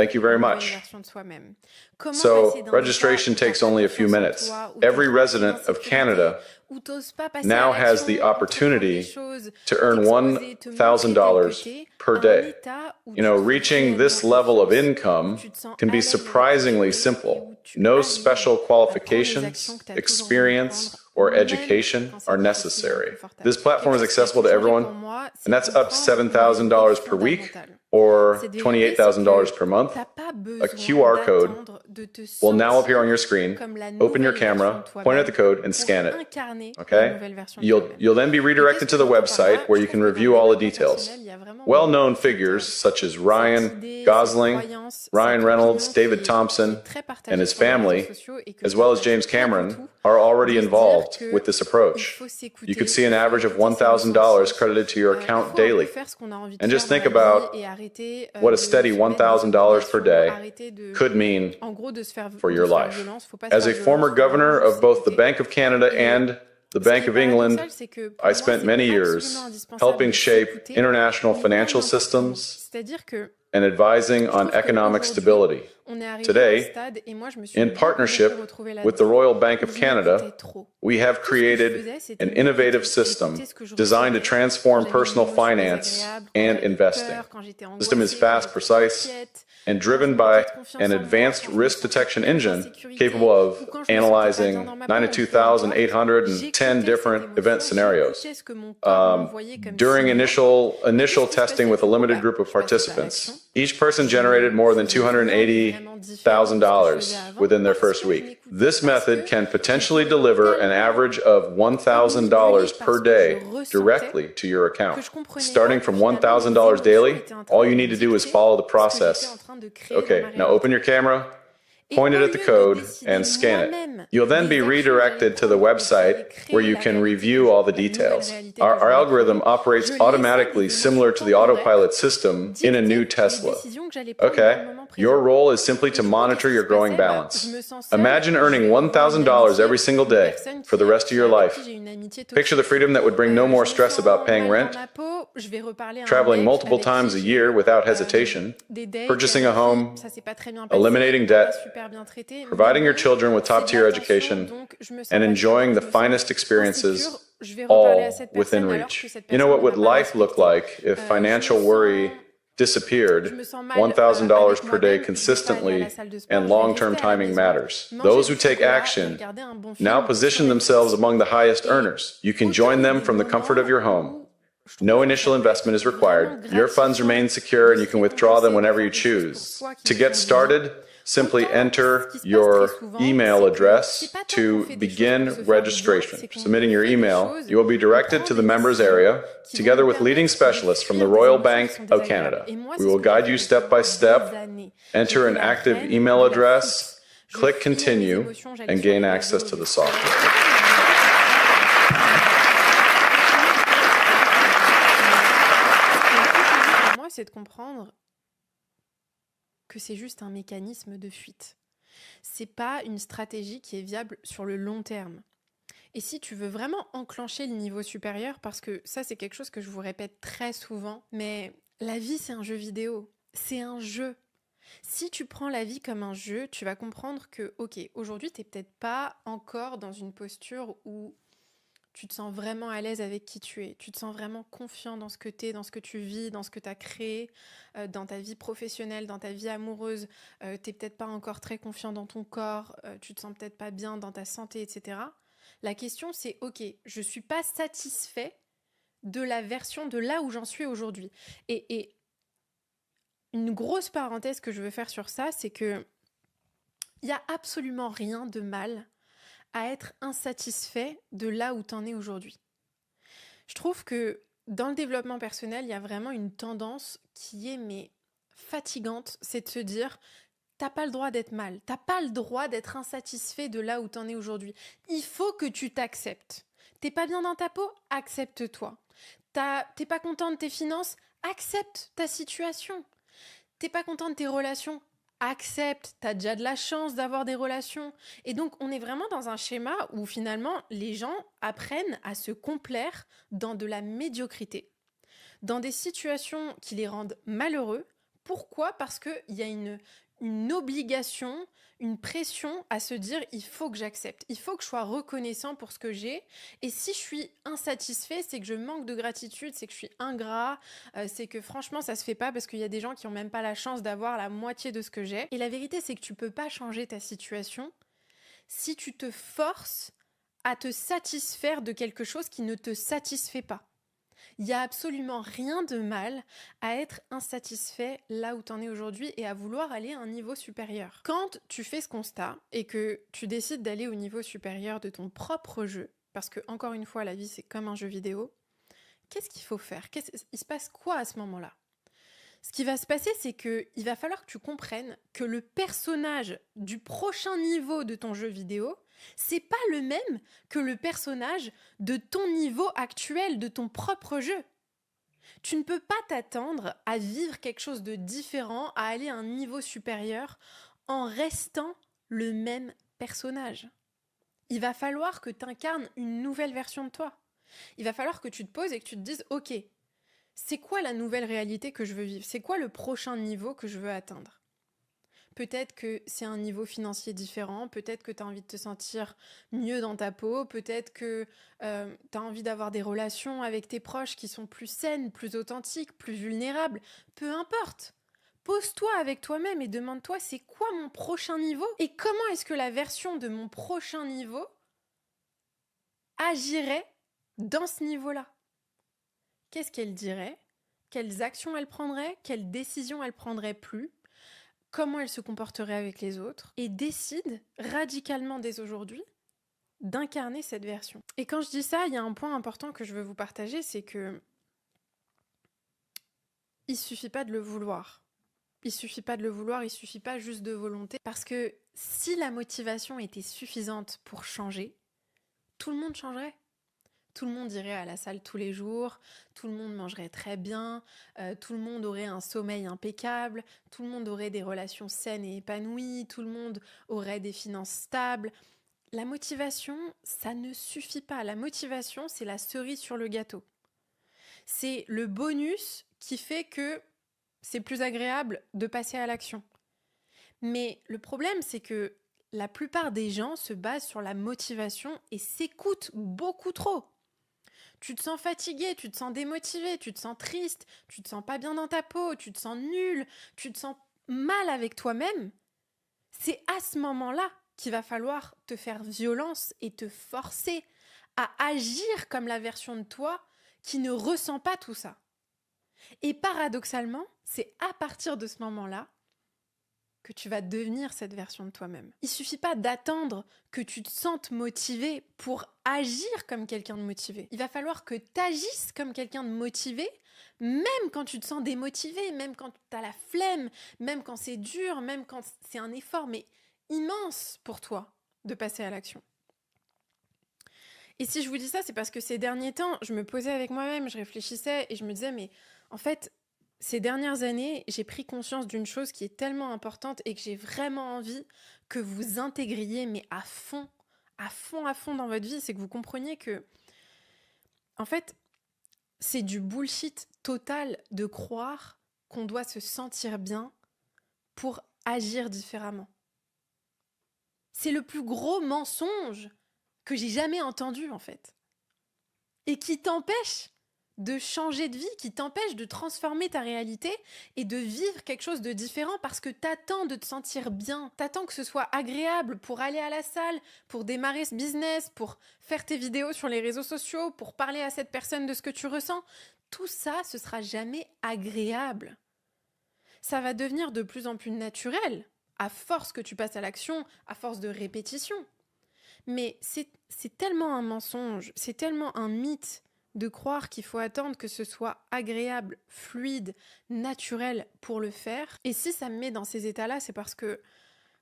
Thank you very much. So, registration takes only a few minutes. Every resident of Canada now has the opportunity to earn $1,000 per day. You know, reaching this level of income can be surprisingly simple. No special qualifications, experience, or education are necessary. This platform is accessible to everyone, and that's up $7,000 per week or $28,000 per month. A QR code will now appear on your screen. Open your camera, point at the code, and scan it. Okay? You'll then be redirected to the website where you can review all the details. Well-known figures such as Ryan Gosling, Ryan Reynolds, David Thompson, and his family, as well as James Cameron, are already involved with this approach. You could see an average of $1,000 credited to your account daily. And just think about what a steady $1,000 per day could mean for your life. As a former governor of both the Bank of Canada and the Bank of England, I spent many years helping shape international financial systems and advising on economic stability. Today, in partnership with the Royal Bank of Canada, we have created an innovative system designed to transform personal finance and investing. The system is fast, precise, and driven by an advanced risk detection engine capable of analyzing 92,810 different event scenarios. During initial testing with a limited group of participants, each person generated more than $280,000 within their first week. This method can potentially deliver an average of $1,000 per day directly to your account. Starting from $1,000 daily, all you need to do is follow the process. Okay, now open your camera, point it at the code, and scan it. You'll then be redirected to the website where you can review all the details. Our algorithm operates automatically similar to the autopilot system in a new Tesla. Okay, your role is simply to monitor your growing balance. Imagine earning $1,000 every single day for the rest of your life. Picture the freedom that would bring no more stress about paying rent, traveling multiple times a year without hesitation, purchasing a home, eliminating debt, providing your children with top-tier education, and enjoying the finest experiences, all within reach. You know, what would life look like if financial worry disappeared? $1,000 per day consistently, and long-term timing matters. Those who take action now position themselves among the highest earners. You can join them from the comfort of your home. No initial investment is required. Your funds remain secure, and you can withdraw them whenever you choose. To get started, simply enter your email address to begin registration. Submitting your email, you will be directed to the members area together with leading specialists from the Royal Bank of Canada. We will guide you step by step. Enter an active email address, click continue, and gain access to the software. C'est de comprendre que c'est juste un mécanisme de fuite. C'est pas une stratégie qui est viable sur le long terme. Et si tu veux vraiment enclencher le niveau supérieur, parce que ça c'est quelque chose que je vous répète très souvent, mais la vie c'est un jeu vidéo, c'est un jeu. Si tu prends la vie comme un jeu, tu vas comprendre que, ok, aujourd'hui t'es peut-être pas encore dans une posture où tu te sens vraiment à l'aise avec qui tu es, tu te sens vraiment confiant dans ce que tu es, dans ce que tu vis, dans ce que tu as créé, dans ta vie professionnelle, dans ta vie amoureuse, tu n'es peut-être pas encore très confiant dans ton corps, tu te sens peut-être pas bien dans ta santé, etc. La question c'est, ok, je ne suis pas satisfait de la version de là où j'en suis aujourd'hui. Et une grosse parenthèse que je veux faire sur ça, c'est que il n'y a absolument rien de mal à être insatisfait de là où t'en es aujourd'hui. Je trouve que dans le développement personnel, il y a vraiment une tendance qui est fatigante, c'est de se dire t'as pas le droit d'être mal, t'as pas le droit d'être insatisfait de là où t'en es aujourd'hui. Il faut que tu t'acceptes. T'es pas bien dans ta peau? Accepte-toi. T'es pas content de tes finances? Accepte ta situation. T'es pas content de tes relations? Accepte, t'as déjà de la chance d'avoir des relations. Et donc, on est vraiment dans un schéma où finalement, les gens apprennent à se complaire dans de la médiocrité, dans des situations qui les rendent malheureux Pourquoi ? Parce qu'il y a une obligation, une pression à se dire il faut que j'accepte, il faut que je sois reconnaissant pour ce que j'ai. Et si je suis insatisfait, c'est que je manque de gratitude, c'est que je suis ingrat, c'est que franchement ça se fait pas parce qu'il y a des gens qui ont même pas la chance d'avoir la moitié de ce que j'ai. Et la vérité, c'est que tu peux pas changer ta situation si tu te forces à te satisfaire de quelque chose qui ne te satisfait pas. Il n'y a absolument rien de mal à être insatisfait là où tu en es aujourd'hui et à vouloir aller à un niveau supérieur. Quand tu fais ce constat et que tu décides d'aller au niveau supérieur de ton propre jeu, parce que encore une fois, la vie c'est comme un jeu vidéo, qu'est-ce qu'il faut faire ? Il se passe quoi à ce moment-là ? Ce qui va se passer, c'est qu'il va falloir que tu comprennes que le personnage du prochain niveau de ton jeu vidéo, c'est pas le même que le personnage de ton niveau actuel, de ton propre jeu. Tu ne peux pas t'attendre à vivre quelque chose de différent, à aller à un niveau supérieur en restant le même personnage. Il va falloir que tu incarnes une nouvelle version de toi. Il va falloir que tu te poses et que tu te dises « Ok, c'est quoi la nouvelle réalité que je veux vivre ? C'est quoi le prochain niveau que je veux atteindre ? Peut-être que c'est un niveau financier différent, peut-être que tu as envie de te sentir mieux dans ta peau, peut-être que tu as envie d'avoir des relations avec tes proches qui sont plus saines, plus authentiques, plus vulnérables. Peu importe. Pose-toi avec toi-même et demande-toi c'est quoi mon prochain niveau ? Et comment est-ce que la version de mon prochain niveau agirait dans ce niveau-là ? Qu'est-ce qu'elle dirait ? Quelles actions elle prendrait ? Quelles décisions elle prendrait plus ? Comment elle se comporterait avec les autres ? Et décide radicalement dès aujourd'hui d'incarner cette version. Et quand je dis ça, il y a un point important que je veux vous partager, c'est que il suffit pas de le vouloir. Il suffit pas de le vouloir, il suffit pas juste de volonté. Parce que si la motivation était suffisante pour changer, tout le monde changerait. Tout le monde irait à la salle tous les jours, tout le monde mangerait très bien, tout le monde aurait un sommeil impeccable, tout le monde aurait des relations saines et épanouies, tout le monde aurait des finances stables. La motivation, ça ne suffit pas. La motivation, c'est la cerise sur le gâteau. C'est le bonus qui fait que c'est plus agréable de passer à l'action. Mais le problème, c'est que la plupart des gens se basent sur la motivation et s'écoutent beaucoup trop. Tu te sens fatigué, tu te sens démotivé, tu te sens triste, tu te sens pas bien dans ta peau, tu te sens nul, tu te sens mal avec toi-même. C'est à ce moment-là qu'il va falloir te faire violence et te forcer à agir comme la version de toi qui ne ressent pas tout ça. Et paradoxalement, c'est à partir de ce moment-là que tu vas devenir cette version de toi-même. Il suffit pas d'attendre que tu te sentes motivé pour agir comme quelqu'un de motivé. Il va falloir que tu agisses comme quelqu'un de motivé, même quand tu te sens démotivé, même quand tu as la flemme, même quand c'est dur, même quand c'est un effort, mais immense pour toi de passer à l'action. Et si je vous dis ça, c'est parce que ces derniers temps, je me posais avec moi-même, je réfléchissais et je me disais, mais en fait, ces dernières années, j'ai pris conscience d'une chose qui est tellement importante et que j'ai vraiment envie que vous intégriez, mais à fond dans votre vie, c'est que vous compreniez que, en fait, c'est du bullshit total de croire qu'on doit se sentir bien pour agir différemment. C'est le plus gros mensonge que j'ai jamais entendu, en fait. Et qui t'empêche de changer de vie, qui t'empêche de transformer ta réalité et de vivre quelque chose de différent parce que t'attends de te sentir bien, t'attends que ce soit agréable pour aller à la salle, pour démarrer ce business, pour faire tes vidéos sur les réseaux sociaux, pour parler à cette personne de ce que tu ressens. Tout ça, ce sera jamais agréable. Ça va devenir de plus en plus naturel, à force que tu passes à l'action, à force de répétition. Mais c'est tellement un mensonge, c'est tellement un mythe de croire qu'il faut attendre que ce soit agréable, fluide, naturel pour le faire. Et si ça me met dans ces états-là, c'est parce que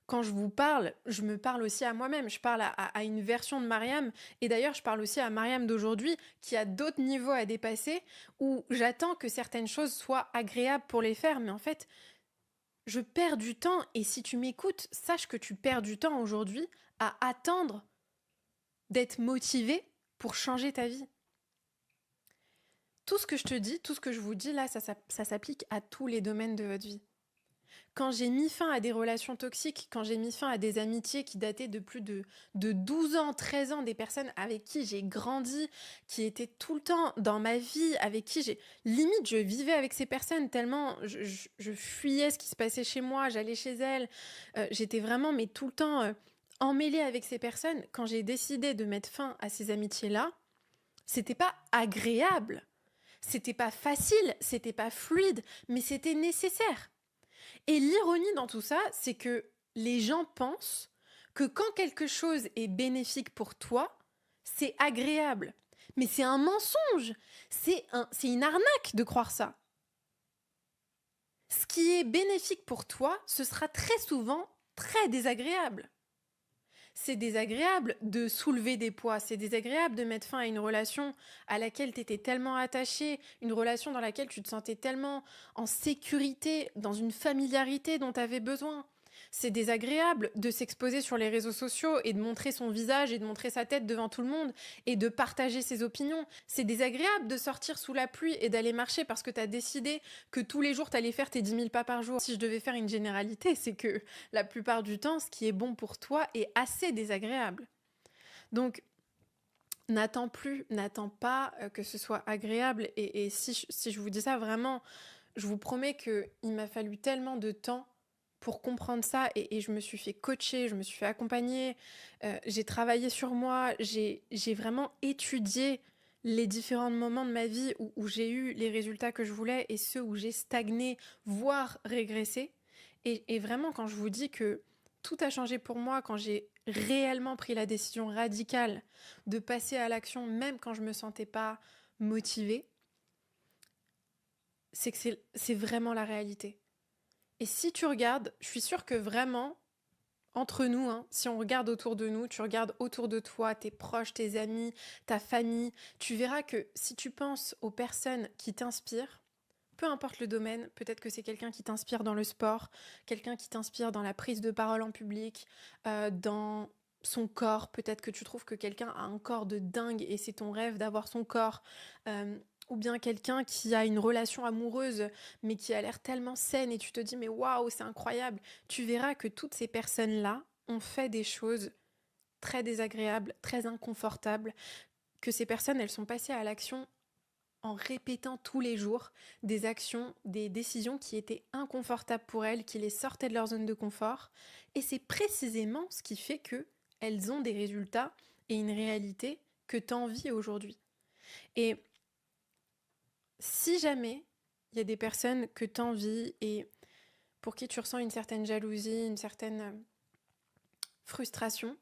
quand je vous parle, je me parle aussi à moi-même. Je parle à une version de Mariam. Et d'ailleurs, je parle aussi à Mariam d'aujourd'hui qui a d'autres niveaux à dépasser où j'attends que certaines choses soient agréables pour les faire. Mais en fait, je perds du temps. Et si tu m'écoutes, sache que tu perds du temps aujourd'hui à attendre d'être motivé pour changer ta vie. Tout ce que je te dis, tout ce que je vous dis là, ça s'applique à tous les domaines de votre vie. quand j'ai mis fin à des relations toxiques, quand j'ai mis fin à des amitiés qui dataient de plus de 12 ans, 13 ans, des personnes avec qui j'ai grandi, qui étaient tout le temps dans ma vie, avec qui limite, je vivais avec ces personnes tellement je fuyais ce qui se passait chez moi, j'allais chez elles, j'étais vraiment, mais tout le temps emmêlée avec ces personnes. Quand j'ai décidé de mettre fin à ces amitiés-là, c'était pas agréable, c'était pas facile, c'était pas fluide, mais c'était nécessaire. Et l'ironie dans tout ça, c'est que les gens pensent que quand quelque chose est bénéfique pour toi, c'est agréable. Mais c'est un mensonge, c'est une arnaque de croire ça. Ce qui est bénéfique pour toi, ce sera très souvent très désagréable. C'est désagréable de soulever des poids, c'est désagréable de mettre fin à une relation à laquelle tu étais tellement attaché, une relation dans laquelle tu te sentais tellement en sécurité, dans une familiarité dont tu avais besoin. C'est désagréable de s'exposer sur les réseaux sociaux et de montrer son visage et de montrer sa tête devant tout le monde et de partager ses opinions. C'est désagréable de sortir sous la pluie et d'aller marcher parce que tu as décidé que tous les jours tu allais faire tes 10 000 pas par jour. Si je devais faire une généralité, c'est que la plupart du temps, ce qui est bon pour toi est assez désagréable. Donc, n'attends pas que ce soit agréable. Et si je vous dis ça, vraiment, je vous promets qu'il m'a fallu tellement de temps pour comprendre ça, et je me suis fait coacher, je me suis fait accompagner, j'ai travaillé sur moi, j'ai vraiment étudié les différents moments de ma vie où j'ai eu les résultats que je voulais et ceux où j'ai stagné, voire régressé. Et vraiment, quand je vous dis que tout a changé pour moi, quand j'ai réellement pris la décision radicale de passer à l'action, même quand je me sentais pas motivée, c'est que c'est vraiment la réalité. Et si tu regardes, je suis sûre que vraiment, entre nous, si on regarde autour de nous, tu regardes autour de toi, tes proches, tes amis, ta famille, tu verras que si tu penses aux personnes qui t'inspirent, peu importe le domaine, peut-être que c'est quelqu'un qui t'inspire dans le sport, quelqu'un qui t'inspire dans la prise de parole en public, dans son corps, peut-être que tu trouves que quelqu'un a un corps de dingue et c'est ton rêve d'avoir son corps, ou bien quelqu'un qui a une relation amoureuse mais qui a l'air tellement saine et tu te dis mais waouh, c'est incroyable. Tu verras que toutes ces personnes-là ont fait des choses très désagréables, très inconfortables, que ces personnes, elles sont passées à l'action en répétant tous les jours des actions, des décisions qui étaient inconfortables pour elles, qui les sortaient de leur zone de confort. Et c'est précisément ce qui fait qu'elles ont des résultats et une réalité que tu envies aujourd'hui. Et si jamais il y a des personnes que tu envies et pour qui tu ressens une certaine jalousie, une certaine frustration,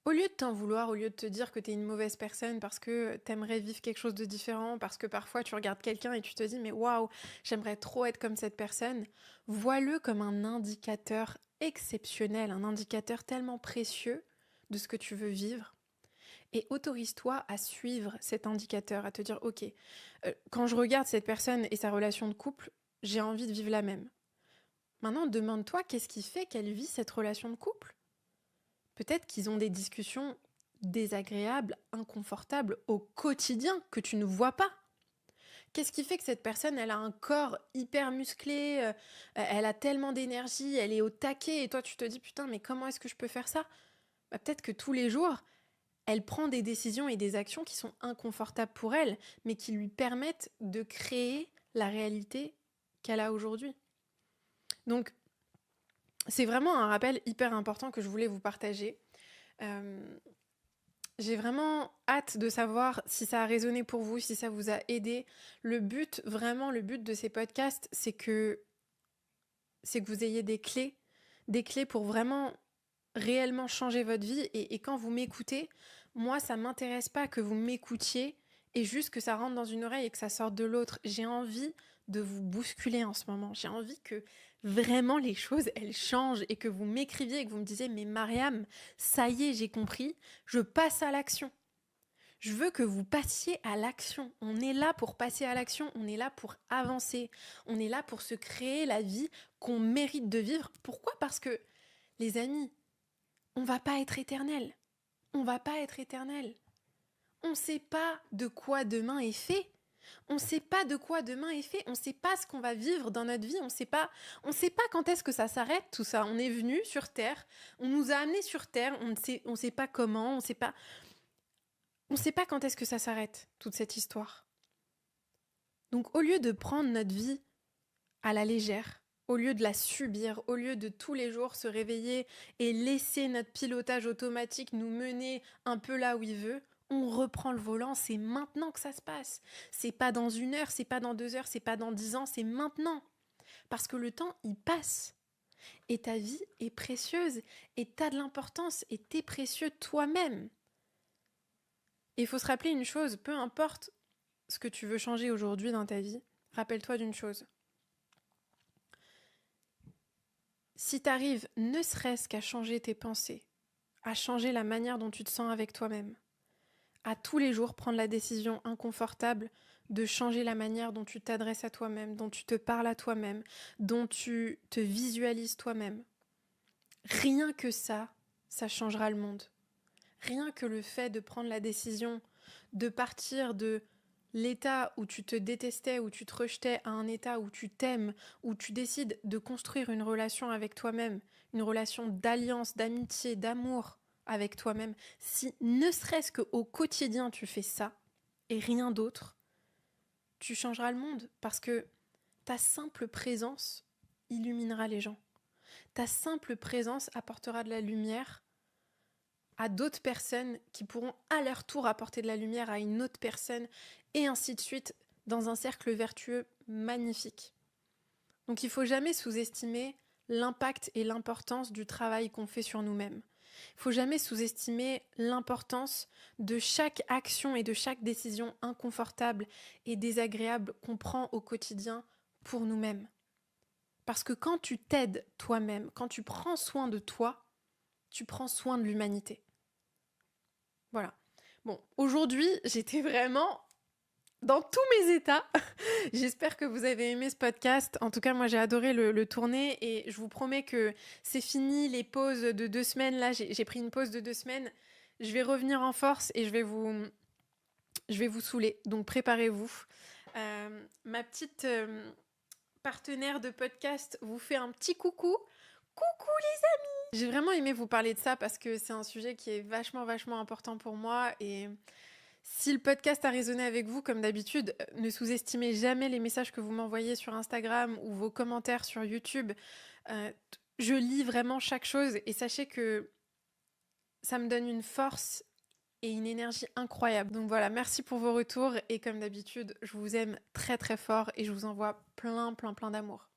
au lieu de t'en vouloir, au lieu de te dire que t'es une mauvaise personne parce que t'aimerais vivre quelque chose de différent, parce que parfois tu regardes quelqu'un et tu te dis mais waouh, j'aimerais trop être comme cette personne, vois-le comme un indicateur exceptionnel, un indicateur tellement précieux de ce que tu veux vivre. Et autorise-toi à suivre cet indicateur, à te dire ok, quand je regarde cette personne et sa relation de couple, j'ai envie de vivre la même. Maintenant, demande-toi qu'est-ce qui fait qu'elle vit cette relation de couple. Peut-être qu'ils ont des discussions désagréables, inconfortables au quotidien que tu ne vois pas. Qu'est-ce qui fait que cette personne, elle a un corps hyper musclé, elle a tellement d'énergie, elle est au taquet et toi tu te dis putain mais comment est-ce que je peux faire ça ? Peut-être que tous les jours, elle prend des décisions et des actions qui sont inconfortables pour elle, mais qui lui permettent de créer la réalité qu'elle a aujourd'hui. Donc, c'est vraiment un rappel hyper important que je voulais vous partager. J'ai vraiment hâte de savoir si ça a résonné pour vous, si ça vous a aidé. Le but de ces podcasts, c'est que vous ayez des clés pour vraiment réellement changer votre vie. Et quand vous m'écoutez, moi, ça m'intéresse pas que vous m'écoutiez et juste que ça rentre dans une oreille et que ça sorte de l'autre. J'ai envie de vous bousculer en ce moment. J'ai envie que vraiment les choses, elles changent et que vous m'écriviez et que vous me disiez « Mais Mariam, ça y est, j'ai compris, je passe à l'action ». Je veux que vous passiez à l'action. On est là pour passer à l'action, on est là pour avancer, on est là pour se créer la vie qu'on mérite de vivre. Pourquoi ? Parce que, les amis, on va pas être éternel. On va pas être éternel. On sait pas de quoi demain est fait. On ne sait pas de quoi demain est fait, on ne sait pas ce qu'on va vivre dans notre vie, on ne sait pas quand est-ce que ça s'arrête tout ça. On est venu sur Terre, on nous a amenés sur Terre, on ne sait pas comment, on ne sait pas quand est-ce que ça s'arrête, toute cette histoire. Donc au lieu de prendre notre vie à la légère, au lieu de la subir, au lieu de tous les jours se réveiller et laisser notre pilotage automatique nous mener un peu là où il veut, on reprend le volant, c'est maintenant que ça se passe. C'est pas dans 1 heure, c'est pas dans 2 heures, c'est pas dans 10 ans, c'est maintenant. Parce que le temps, il passe. Et ta vie est précieuse, et t'as de l'importance, et t'es précieux toi-même. Et il faut se rappeler une chose, peu importe ce que tu veux changer aujourd'hui dans ta vie, rappelle-toi d'une chose. Si t'arrives ne serait-ce qu'à changer tes pensées, à changer la manière dont tu te sens avec toi-même, à tous les jours prendre la décision inconfortable de changer la manière dont tu t'adresses à toi-même, dont tu te parles à toi-même, dont tu te visualises toi-même. Rien que ça changera le monde. Rien que le fait de prendre la décision de partir de l'état où tu te détestais, où tu te rejetais, à un état où tu t'aimes, où tu décides de construire une relation avec toi-même, une relation d'alliance, d'amitié, d'amour, avec toi-même, si ne serait-ce qu'au quotidien tu fais ça et rien d'autre, tu changeras le monde parce que ta simple présence illuminera les gens. Ta simple présence apportera de la lumière à d'autres personnes qui pourront à leur tour apporter de la lumière à une autre personne et ainsi de suite dans un cercle vertueux magnifique. Donc il ne faut jamais sous-estimer l'impact et l'importance du travail qu'on fait sur nous-mêmes. Il ne faut jamais sous-estimer l'importance de chaque action et de chaque décision inconfortable et désagréable qu'on prend au quotidien pour nous-mêmes. Parce que quand tu t'aides toi-même, quand tu prends soin de toi, tu prends soin de l'humanité. Voilà. Bon, aujourd'hui, j'étais vraiment dans tous mes états. J'espère que vous avez aimé ce podcast. En tout cas, moi, j'ai adoré le tourner et je vous promets que c'est fini les pauses de 2 semaines. Là, j'ai pris une pause de 2 semaines. Je vais revenir en force et je vais vous saouler. Donc, préparez-vous. Ma petite partenaire de podcast vous fait un petit coucou. Coucou les amis! J'ai vraiment aimé vous parler de ça parce que c'est un sujet qui est vachement important pour moi et si le podcast a résonné avec vous, comme d'habitude, ne sous-estimez jamais les messages que vous m'envoyez sur Instagram ou vos commentaires sur YouTube. Je lis vraiment chaque chose et sachez que ça me donne une force et une énergie incroyable. Donc voilà, merci pour vos retours et comme d'habitude, je vous aime très très fort et je vous envoie plein d'amour.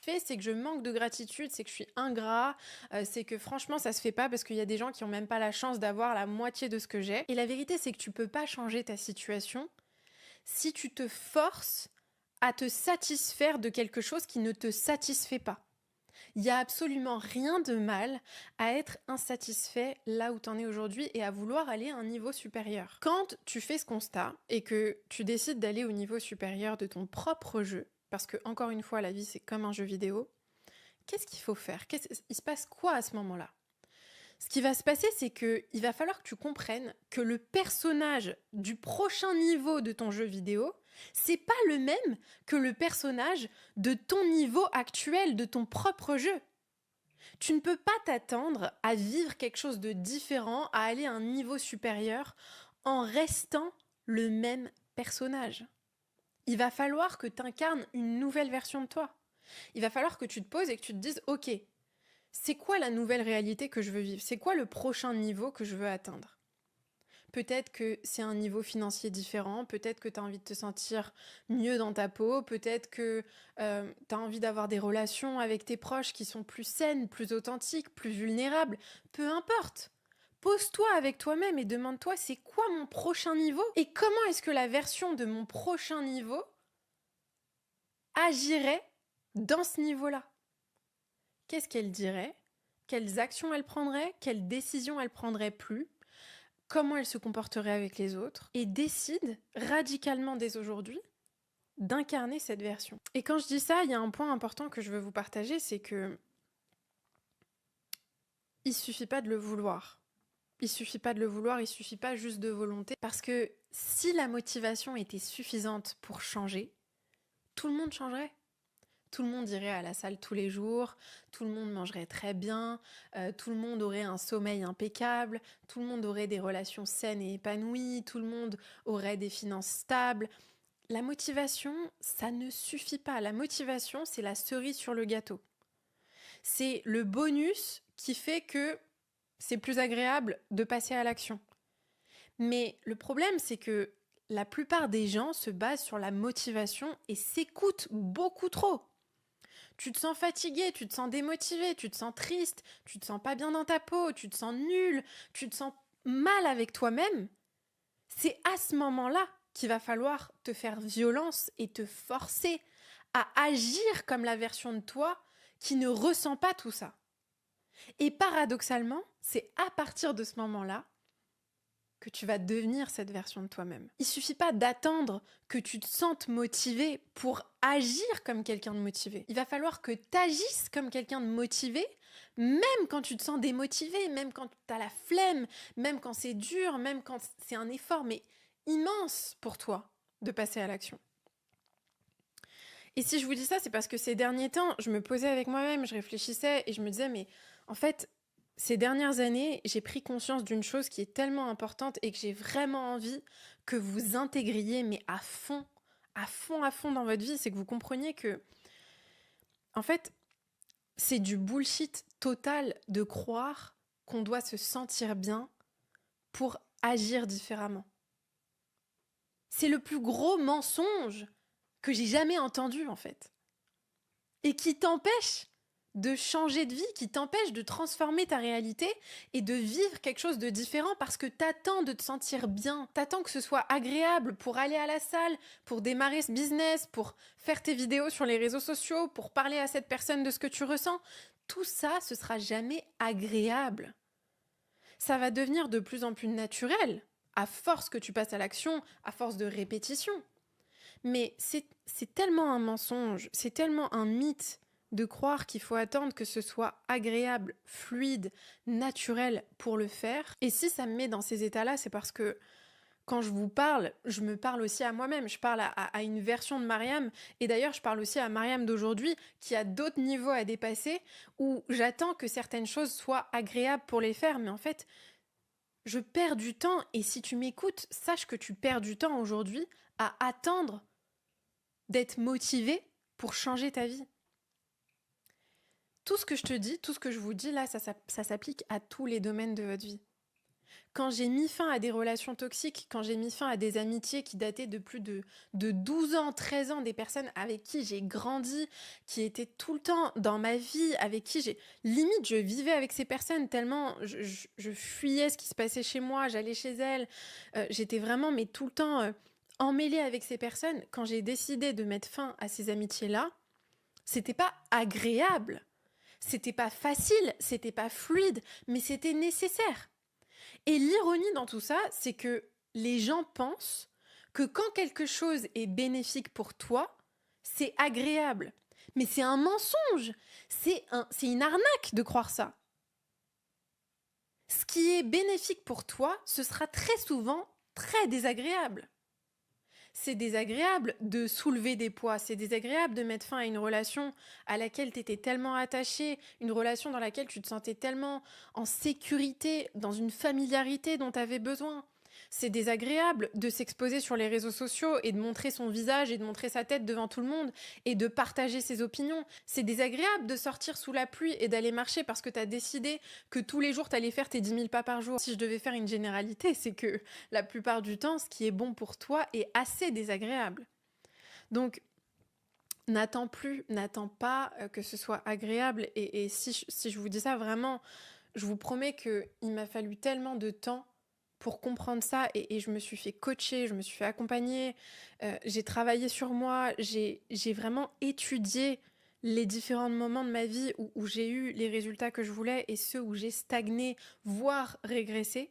C'est que je manque de gratitude, c'est que je suis ingrat, c'est que franchement ça se fait pas parce qu'il y a des gens qui ont même pas la chance d'avoir la moitié de ce que j'ai. Et la vérité c'est que tu peux pas changer ta situation si tu te forces à te satisfaire de quelque chose qui ne te satisfait pas. Il y a absolument rien de mal à être insatisfait là où t'en es aujourd'hui et à vouloir aller à un niveau supérieur. Quand tu fais ce constat et que tu décides d'aller au niveau supérieur de ton propre jeu, parce que, encore une fois, la vie, c'est comme un jeu vidéo. Qu'est-ce qu'il faut faire ? Il se passe quoi à ce moment-là ? Ce qui va se passer, c'est qu'il va falloir que tu comprennes que le personnage du prochain niveau de ton jeu vidéo, c'est pas le même que le personnage de ton niveau actuel, de ton propre jeu. Tu ne peux pas t'attendre à vivre quelque chose de différent, à aller à un niveau supérieur en restant le même personnage. Il va falloir que tu incarnes une nouvelle version de toi. Il va falloir que tu te poses et que tu te dises « Ok, c'est quoi la nouvelle réalité que je veux vivre ? C'est quoi le prochain niveau que je veux atteindre ?» Peut-être que c'est un niveau financier différent, peut-être que tu as envie de te sentir mieux dans ta peau, peut-être que tu as envie d'avoir des relations avec tes proches qui sont plus saines, plus authentiques, plus vulnérables. Peu importe. Pose-toi avec toi-même et demande-toi c'est quoi mon prochain niveau et comment est-ce que la version de mon prochain niveau agirait dans ce niveau-là. Qu'est-ce qu'elle dirait ? Quelles actions elle prendrait ? Quelles décisions elle prendrait plus ? Comment elle se comporterait avec les autres ? Et décide radicalement dès aujourd'hui d'incarner cette version. Et quand je dis ça, il y a un point important que je veux vous partager, c'est que il suffit pas de le vouloir. Il suffit pas de le vouloir, il suffit pas juste de volonté. Parce que si la motivation était suffisante pour changer, tout le monde changerait. Tout le monde irait à la salle tous les jours, tout le monde mangerait très bien, tout le monde aurait un sommeil impeccable, tout le monde aurait des relations saines et épanouies, tout le monde aurait des finances stables. La motivation, ça ne suffit pas. La motivation, c'est la cerise sur le gâteau. C'est le bonus qui fait que c'est plus agréable de passer à l'action. Mais le problème, c'est que la plupart des gens se basent sur la motivation et s'écoutent beaucoup trop. Tu te sens fatigué, tu te sens démotivé, tu te sens triste, tu te sens pas bien dans ta peau, tu te sens nul, tu te sens mal avec toi-même. C'est à ce moment-là qu'il va falloir te faire violence et te forcer à agir comme la version de toi qui ne ressent pas tout ça. Et paradoxalement, c'est à partir de ce moment-là que tu vas devenir cette version de toi-même. Il suffit pas d'attendre que tu te sentes motivé pour agir comme quelqu'un de motivé. Il va falloir que tu agisses comme quelqu'un de motivé, même quand tu te sens démotivé, même quand tu as la flemme, même quand c'est dur, même quand c'est un effort, mais immense pour toi de passer à l'action. Et si je vous dis ça, c'est parce que ces derniers temps, je me posais avec moi-même, je réfléchissais et je me disais, mais en fait, ces dernières années, j'ai pris conscience d'une chose qui est tellement importante et que j'ai vraiment envie que vous intégriez, mais à fond dans votre vie, c'est que vous compreniez que, en fait, c'est du bullshit total de croire qu'on doit se sentir bien pour agir différemment. C'est le plus gros mensonge que j'ai jamais entendu, en fait. Et qui t'empêche de changer de vie, qui t'empêche de transformer ta réalité et de vivre quelque chose de différent parce que t'attends de te sentir bien, t'attends que ce soit agréable pour aller à la salle, pour démarrer ce business, pour faire tes vidéos sur les réseaux sociaux, pour parler à cette personne de ce que tu ressens. Tout ça, ce sera jamais agréable. Ça va devenir de plus en plus naturel, à force que tu passes à l'action, à force de répétition. Mais c'est tellement un mensonge, c'est tellement un mythe de croire qu'il faut attendre que ce soit agréable, fluide, naturel pour le faire. Et si ça me met dans ces états-là, c'est parce que quand je vous parle, je me parle aussi à moi-même, je parle à une version de Mariam, et d'ailleurs je parle aussi à Mariam d'aujourd'hui, qui a d'autres niveaux à dépasser, où j'attends que certaines choses soient agréables pour les faire, mais en fait, je perds du temps, et si tu m'écoutes, sache que tu perds du temps aujourd'hui à attendre d'être motivé pour changer ta vie. Tout ce que je te dis, tout ce que je vous dis là, ça s'applique à tous les domaines de votre vie. Quand j'ai mis fin à des relations toxiques, quand j'ai mis fin à des amitiés qui dataient de plus de 12 ans, 13 ans, des personnes avec qui j'ai grandi, qui étaient tout le temps dans ma vie, avec qui limite, je vivais avec ces personnes tellement je fuyais ce qui se passait chez moi, j'allais chez elles, j'étais vraiment, mais tout le temps emmêlée avec ces personnes. Quand j'ai décidé de mettre fin à ces amitiés-là, c'était pas agréable. C'était pas facile, c'était pas fluide, mais c'était nécessaire. Et l'ironie dans tout ça, c'est que les gens pensent que quand quelque chose est bénéfique pour toi, c'est agréable. Mais c'est un mensonge, c'est une arnaque de croire ça. Ce qui est bénéfique pour toi, ce sera très souvent très désagréable. C'est désagréable de soulever des poids, c'est désagréable de mettre fin à une relation à laquelle tu étais tellement attaché, une relation dans laquelle tu te sentais tellement en sécurité, dans une familiarité dont tu avais besoin. C'est désagréable de s'exposer sur les réseaux sociaux et de montrer son visage et de montrer sa tête devant tout le monde et de partager ses opinions. C'est désagréable de sortir sous la pluie et d'aller marcher parce que tu as décidé que tous les jours tu allais faire tes 10 000 pas par jour. Si je devais faire une généralité, c'est que la plupart du temps, ce qui est bon pour toi est assez désagréable. Donc, n'attends pas que ce soit agréable. Et si je vous dis ça, vraiment, je vous promets qu'il m'a fallu tellement de temps pour comprendre ça, et je me suis fait coacher, je me suis fait accompagner, j'ai travaillé sur moi, j'ai vraiment étudié les différents moments de ma vie où j'ai eu les résultats que je voulais et ceux où j'ai stagné, voire régressé.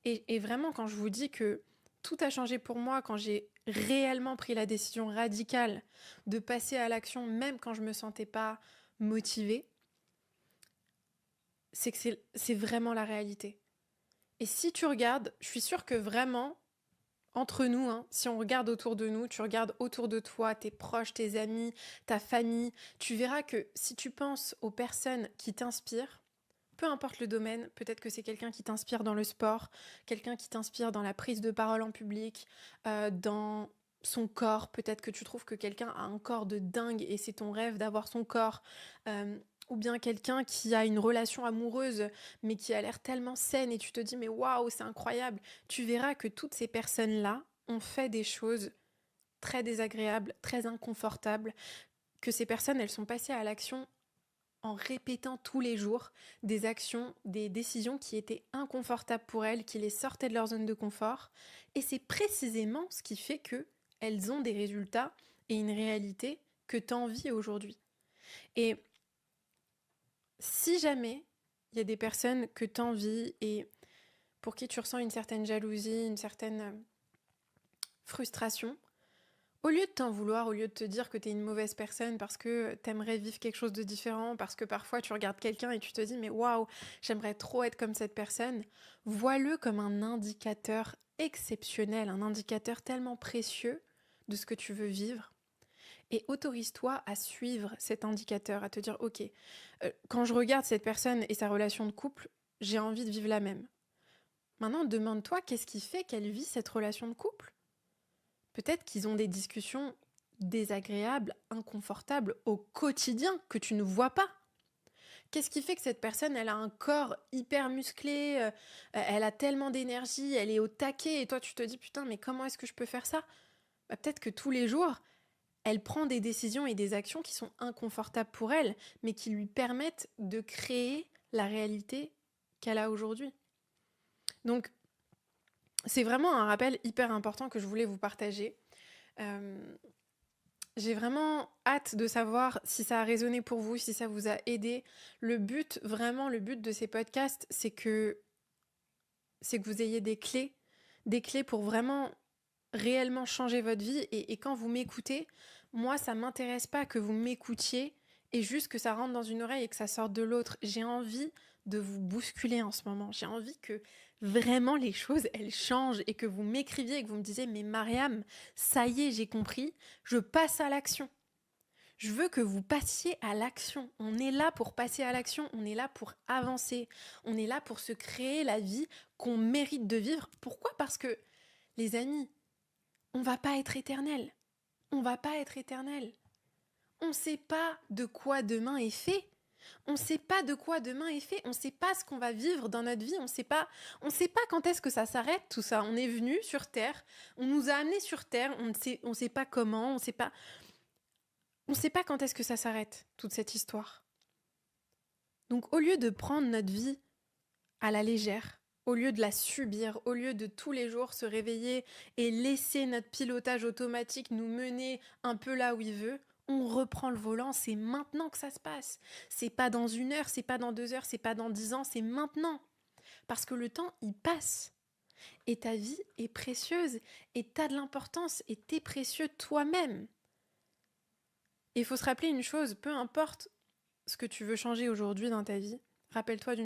Et vraiment, quand je vous dis que tout a changé pour moi, quand j'ai réellement pris la décision radicale de passer à l'action, même quand je me sentais pas motivée, c'est que c'est vraiment la réalité. Et si tu regardes, je suis sûre que vraiment, entre nous, hein, si on regarde autour de nous, tu regardes autour de toi, tes proches, tes amis, ta famille, tu verras que si tu penses aux personnes qui t'inspirent, peu importe le domaine, peut-être que c'est quelqu'un qui t'inspire dans le sport, quelqu'un qui t'inspire dans la prise de parole en public, dans son corps, peut-être que tu trouves que quelqu'un a un corps de dingue et c'est ton rêve d'avoir son corps, ou bien quelqu'un qui a une relation amoureuse mais qui a l'air tellement saine et tu te dis mais waouh, c'est incroyable. Tu verras que toutes ces personnes-là ont fait des choses très désagréables, très inconfortables, que ces personnes, elles sont passées à l'action en répétant tous les jours des actions, des décisions qui étaient inconfortables pour elles, qui les sortaient de leur zone de confort. Et c'est précisément ce qui fait qu'elles ont des résultats et une réalité que tu envies aujourd'hui. Et si jamais il y a des personnes que tu envies et pour qui tu ressens une certaine jalousie, une certaine frustration, au lieu de t'en vouloir, au lieu de te dire que t'es une mauvaise personne parce que t'aimerais vivre quelque chose de différent, parce que parfois tu regardes quelqu'un et tu te dis mais waouh, j'aimerais trop être comme cette personne, vois-le comme un indicateur exceptionnel, un indicateur tellement précieux de ce que tu veux vivre. Et autorise-toi à suivre cet indicateur, à te dire ok, quand je regarde cette personne et sa relation de couple, j'ai envie de vivre la même. Maintenant, demande-toi qu'est-ce qui fait qu'elle vit cette relation de couple. Peut-être qu'ils ont des discussions désagréables, inconfortables au quotidien que tu ne vois pas. Qu'est-ce qui fait que cette personne, elle a un corps hyper musclé, elle a tellement d'énergie, elle est au taquet et toi tu te dis putain mais comment est-ce que je peux faire ça ? Peut-être que tous les jours, elle prend des décisions et des actions qui sont inconfortables pour elle, mais qui lui permettent de créer la réalité qu'elle a aujourd'hui. Donc, c'est vraiment un rappel hyper important que je voulais vous partager. J'ai vraiment hâte de savoir si ça a résonné pour vous, si ça vous a aidé. Le but de ces podcasts, c'est que vous ayez des clés pour vraiment réellement changer votre vie. Et quand vous m'écoutez, moi, ça m'intéresse pas que vous m'écoutiez et juste que ça rentre dans une oreille et que ça sorte de l'autre. J'ai envie de vous bousculer en ce moment. J'ai envie que vraiment les choses, elles changent et que vous m'écriviez et que vous me disiez « Mais Mariam, ça y est, j'ai compris, je passe à l'action ». Je veux que vous passiez à l'action. On est là pour passer à l'action, on est là pour avancer, on est là pour se créer la vie qu'on mérite de vivre. Pourquoi ? Parce que, les amis, on va pas être éternel. On va pas être éternel. On ne sait pas de quoi demain est fait. On ne sait pas de quoi demain est fait. On ne sait pas ce qu'on va vivre dans notre vie. On ne sait pas quand est-ce que ça s'arrête, tout ça. On est venu sur Terre. On nous a amenés sur Terre. On ne sait pas comment. On ne sait pas quand est-ce que ça s'arrête, toute cette histoire. Donc, au lieu de prendre notre vie à la légère, au lieu de la subir, au lieu de tous les jours se réveiller et laisser notre pilotage automatique nous mener un peu là où il veut, on reprend le volant, c'est maintenant que ça se passe. C'est pas dans 1 heure, c'est pas dans 2 heures, c'est pas dans 10 ans, c'est maintenant. Parce que le temps, il passe. Et ta vie est précieuse, et t'as de l'importance, et t'es précieux toi-même. Et il faut se rappeler une chose, peu importe ce que tu veux changer aujourd'hui dans ta vie, rappelle-toi d'une